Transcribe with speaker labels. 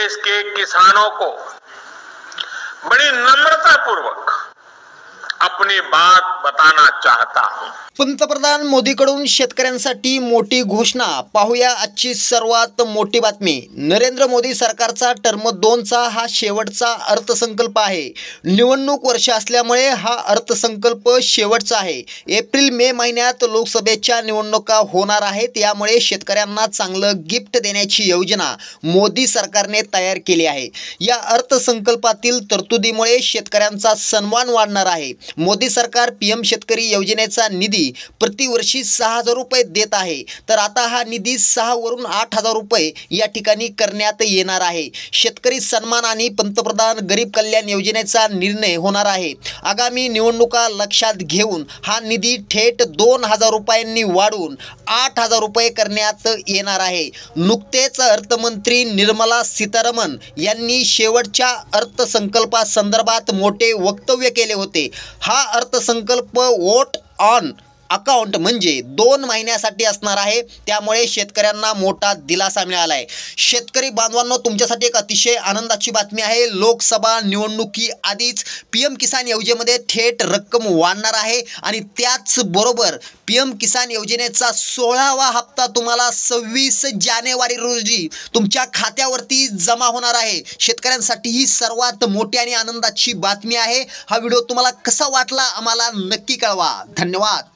Speaker 1: देश के किसानों को बड़ी नम्रता पूर्वक अपनी बात बताना चाहता हूं।
Speaker 2: पंतप्रधान मोदीकडून शेतकऱ्यांसाठी मोठी घोषणा। पाहूया आजची सर्वात मोठी बातमी। नरेंद्र मोदी सरकारचा टर्म 2चा हा शेवटचा अर्थसंकल्प आहे। निवडणूक वर्ष असल्यामुळे हा अर्थसंकल्प शेवटचा आहे। एप्रिल मे महिन्यात लोकसभेच्या निवडणुका होणार आहेत, यामुळे शेतकऱ्यांना चांगलं गिफ्ट देण्याची योजना मोदी सरकारने तयार केली आहे। या अर्थसंकल्पातील तरतुदीमुळे शेतकऱ्यांचा सन्मान वाढणार आहे। मोदी सरकार पीएम शेतकरी योजनेचा निधी प्रतिवर्षी 6,000 रुपये देत आहे, तर आता हा निधी 6 वरून 8,000 रुपये या ठिकाणी करण्यात येणार आहे। शेतकरी सन्मान आणि पंतप्रधान गरीब कल्याण योजनेचा निर्णय होणार आहे। आगामी निवडणुका लक्षात घेऊन हा निधी थेट 2,000 रुपयांनी वाढवून 8,000 रुपये करण्यात येणार आहे। नुकतेच अर्थमंत्री निर्मला सीतारामन यांनी शेवटच्या अर्थसंकल्पासंदर्भात मोठे वक्तव्य केले होते। हा अर्थसंकल्प वोट ऑन अकाउंट म्हणजे 2 महिन्यासाठी असणार आहे, त्यामुळे शेतकऱ्यांना मोठा दिलासा मिळाला आहे। शेतकरी बांधवांनो, तुमच्यासाठी एक अतिशय आनंदाची बातमी आहे। लोकसभा निवडणुकी आधीच पीएम किसान योजनेमध्ये थेट रक्कम वाढणार आहे आणि त्याचबरोबर पीएम किसान योजनेचा 16वा हप्ता तुम्हाला 26 जानेवारी रोजी तुमच्या खात्यावरती जमा होणार आहे। शेतकऱ्यांसाठी ही सर्वात मोठी आणि आनंदाची बातमी आहे। हा व्हिडिओ तुम्हाला कसा वाटला आम्हाला नक्की कळवा। धन्यवाद।